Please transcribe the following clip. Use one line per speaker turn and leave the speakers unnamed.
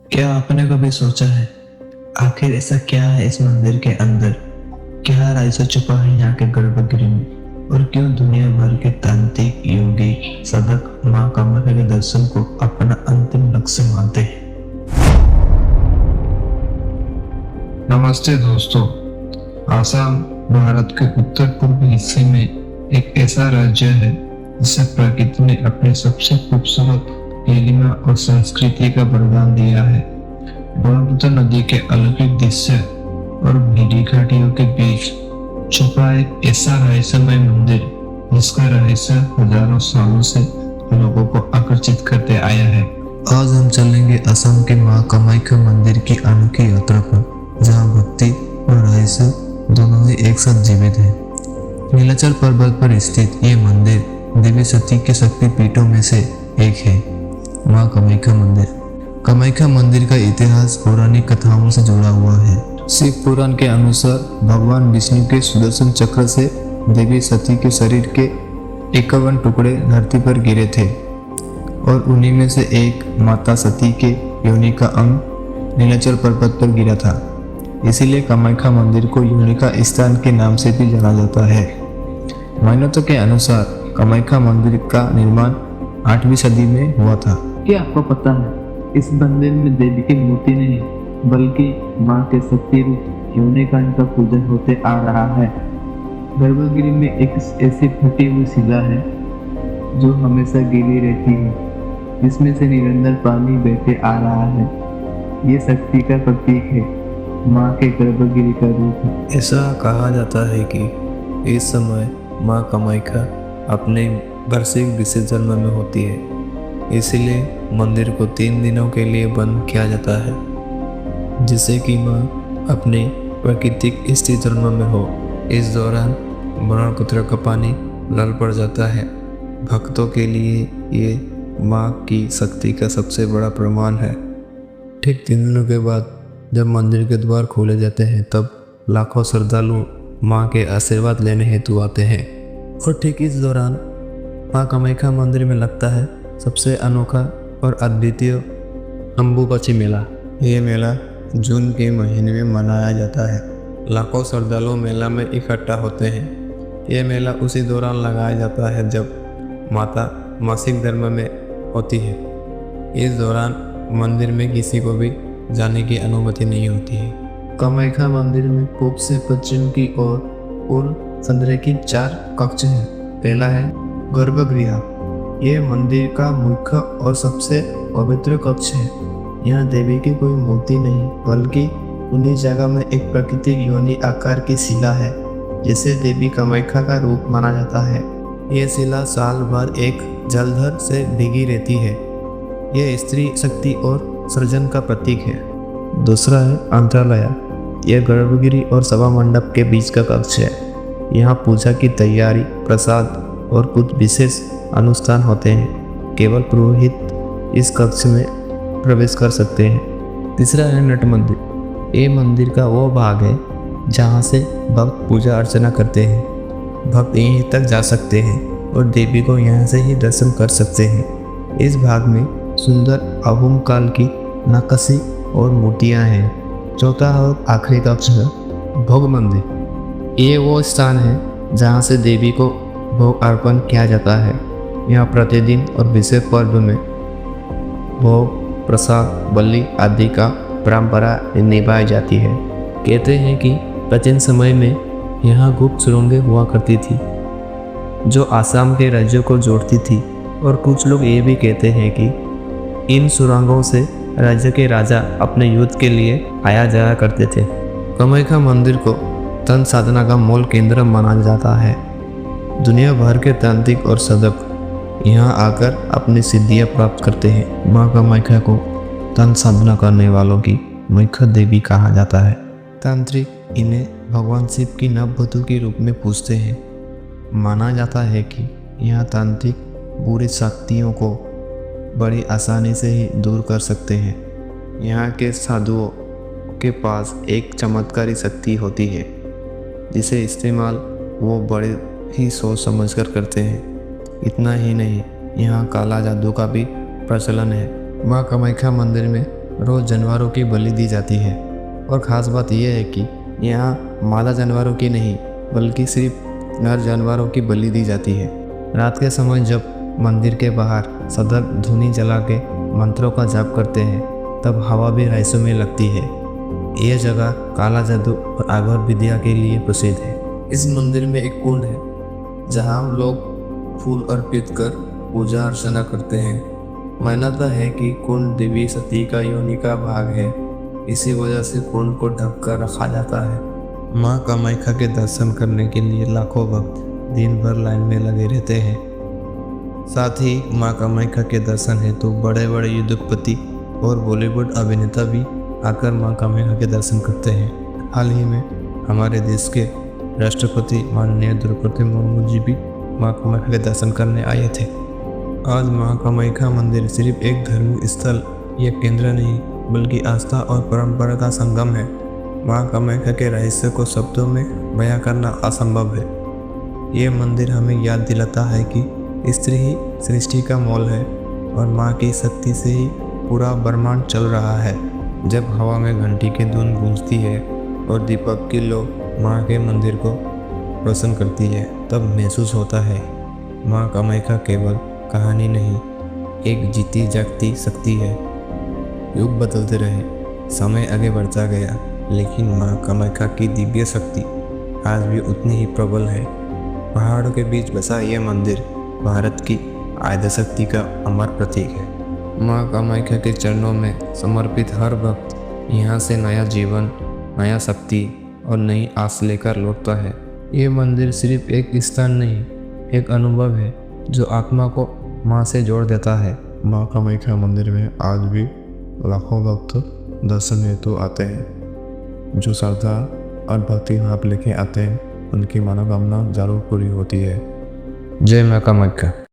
क्या आपने कभी सोचा है आखिर ऐसा क्या है इस मंदिर के अंदर? क्या रहस्य छुपा है यहाँ के गर्भगृह में? और क्यों दुनिया भर के तांत्रिक योगी साधक माँ कामाख्या के दर्शन को अपना अंतिम लक्ष्य मानते हैं?
नमस्ते दोस्तों। आसाम भारत के उत्तर पूर्वी हिस्से में एक ऐसा राज्य है जिसे प्रकृति ने अपने सबसे खूबसूरत नीलिमा और संस्कृति का वरदान दिया है। ब्रह्मपुत्र नदी के अलौकिक दृश्य और भीड़ी घाटियों के बीच छुपा एक ऐसा रहस्यमय मंदिर जिसका रहस्य हजारों सालों से लोगों को आकर्षित करते आया है।
आज हम चलेंगे असम के माँ कामाख्या मंदिर की अनोखी यात्रा पर, जहाँ भक्ति और रहस्य दोनों ही एक साथ जीवित है। नीलाचल पर्वत पर स्थित ये मंदिर देवी सती के शक्ति पीठों में से एक है। माँ कामाख्या मंदिर। कामाख्या मंदिर का इतिहास पौराणिक कथाओं से जुड़ा हुआ है। शिव पुराण के अनुसार भगवान विष्णु के सुदर्शन चक्र से देवी सती के शरीर के 51 टुकड़े धरती पर गिरे थे और उन्हीं में से एक माता सती के योनि का अंग नीलाचल पर्वत पर गिरा था। इसीलिए कामाख्या मंदिर को योनिका स्थान के नाम से भी जाना जाता है। मान्यता के अनुसार कामाख्या मंदिर का निर्माण 8वीं सदी में हुआ था।
क्या आपको पता है, इस मंदिर में देवी की मूर्ति नहीं बल्कि माँ के शक्ति रूप योनिका का पूजन होते आ रहा है। गर्भगृह में एक ऐसी फटी हुई शिला है जो हमेशा गिरी रहती है, जिसमें से निरंतर पानी बहते आ रहा है। ये शक्ति का प्रतीक है, माँ के गर्भगृह का रूप है।
ऐसा कहा जाता है कि इस समय माँ कामाख्या अपने वार्षिक विसर्जन में होती है, इसलिए मंदिर को 3 दिनों के लिए बंद किया जाता है, जिससे कि माँ अपने प्राकृतिक स्थिति में हो। इस दौरान ब्रह्मपुत्र का पानी लाल पड़ जाता है। भक्तों के लिए ये माँ की शक्ति का सबसे बड़ा प्रमाण है। ठीक 3 दिनों के बाद जब मंदिर के द्वार खोले जाते हैं, तब लाखों श्रद्धालु माँ के आशीर्वाद लेने हेतु आते हैं। और ठीक इस दौरान माँ कामाख्या मंदिर में लगता है सबसे अनोखा और अद्वितीय अम्बुबाची मेला। ये मेला जून के महीने में मनाया जाता है। लाखों श्रद्धालु मेला में इकट्ठा होते हैं। ये मेला उसी दौरान लगाया जाता है जब माता मासिक धर्म में होती है। इस दौरान मंदिर में किसी को भी जाने की अनुमति नहीं होती है। कामाख्या मंदिर में पूर्व से पश्चिम की ओर कुल 15 की 4 कक्ष हैं। पहला है गर्भगृह। ये मंदिर का मुख्य और सबसे पवित्र कक्ष है। यहाँ देवी की कोई मूर्ति नहीं बल्कि उन्हीं जगह में एक प्राकृतिक योनि आकार की शिला है, जिसे देवी कामाख्या का रूप माना जाता है। ये शिला साल भर एक जलधर से भीगी रहती है। ये स्त्री शक्ति और सृजन का प्रतीक है। दूसरा है अंतरालय। यह गर्भगृह और सभा मंडप के बीच का कक्ष है। यहाँ पूजा की तैयारी, प्रसाद और कुछ विशेष अनुष्ठान होते हैं। केवल पुरोहित इस कक्ष में प्रवेश कर सकते हैं। तीसरा है नट मंदिर। ये मंदिर का वो भाग है जहाँ से भक्त पूजा अर्चना करते हैं। भक्त यहीं तक जा सकते हैं और देवी को यहाँ से ही दर्शन कर सकते हैं। इस भाग में सुंदर अहोम काल की नक्काशी और मूर्तियाँ हैं। चौथा और आखिरी कक्ष है भोग मंदिर। ये वो स्थान है जहाँ से देवी को भोग अर्पण किया जाता है। यहाँ प्रतिदिन और विशेष पर्व में भोग, प्रसाद, बलि आदि का परंपरा निभाई जाती है। कहते हैं कि प्राचीन समय में यहाँ गुप्त सुरंगें हुआ करती थी जो आसाम के राज्यों को जोड़ती थी। और कुछ लोग ये भी कहते हैं कि इन सुरंगों से राज्य के राजा अपने युद्ध के लिए आया जाया करते थे। कामाख्या मंदिर को तंत्र साधना का मूल केंद्र माना जाता है। दुनिया भर के तांत्रिक और साधक यहाँ आकर अपनी सिद्धियाँ प्राप्त करते हैं। माँ कामाख्या को तंत्र साधना करने वालों की मुख्य देवी कहा जाता है। तांत्रिक इन्हें भगवान शिव की नववधू के रूप में पूजते हैं। माना जाता है कि यहाँ तांत्रिक बुरी शक्तियों को बड़ी आसानी से ही दूर कर सकते हैं। यहाँ के साधुओं के पास एक चमत्कारी शक्ति होती है जिसे इस्तेमाल वो बड़े ही सोच समझ कर करते हैं। इतना ही नहीं, यहाँ काला जादू का भी प्रचलन है। माँ कामाख्या मंदिर में रोज़ जानवरों की बलि दी जाती है। और ख़ास बात यह है कि यहाँ मादा जानवरों की नहीं बल्कि सिर्फ नर जानवरों की बलि दी जाती है। रात के समय जब मंदिर के बाहर सदक धुनी जला के मंत्रों का जाप करते हैं तब हवा भी राइसों में लगती है। यह जगह काला जादू और आगवर विद्या के लिए प्रसिद्ध है। इस मंदिर में एक कुंड है जहाँ लोग फूल अर्पित कर पूजा अर्चना करते हैं। मान्यता है कि कुंड देवी सती का योनि का भाग है, इसी वजह से कुंड को ढक कर रखा जाता है। माँ कामाख्या के दर्शन करने के लिए लाखों भक्त दिन भर लाइन में लगे रहते हैं। साथ ही माँ कामाख्या के दर्शन हेतु बड़े बड़े उद्योगपति और बॉलीवुड अभिनेता भी आकर माँ कामाख्या के दर्शन करते हैं। हाल ही में हमारे देश के राष्ट्रपति माननीय द्रौपदी मुर्मू जी भी माँ कामाख्या के दर्शन करने आए थे। आज माँ कामाख्या मंदिर सिर्फ एक धार्मिक स्थल या केंद्र नहीं बल्कि आस्था और परंपरा का संगम है। माँ कामाख्या के रहस्य को शब्दों में बयां करना असंभव है। ये मंदिर हमें याद दिलाता है कि स्त्री ही सृष्टि का मूल है और माँ की शक्ति से ही पूरा ब्रह्मांड चल रहा है। जब हवा में घंटी की धुन गूंजती है और दीपक की लौ माँ के मंदिर को रोशन करती है तब महसूस होता है माँ कामाख्या केवल कहानी नहीं, एक जीती जागती शक्ति है। युग बदलते रहे, समय आगे बढ़ता गया, लेकिन माँ कामाख्या की दिव्य शक्ति आज भी उतनी ही प्रबल है। पहाड़ों के बीच बसा यह मंदिर भारत की आद्य शक्ति का अमर प्रतीक है। माँ कामाख्या के चरणों में समर्पित हर भक्त यहाँ से नया जीवन, नया शक्ति और नई आस लेकर लौटता है। ये मंदिर सिर्फ एक स्थान नहीं, एक अनुभव है जो आत्मा को माँ से जोड़ देता है। माँ कामाख्या मंदिर में आज भी लाखों भक्त दर्शन हेतु आते हैं। जो श्रद्धा और भक्ति भाव लेके आते हैं उनकी मनोकामना जरूर पूरी होती है। जय माँ कामाख्या।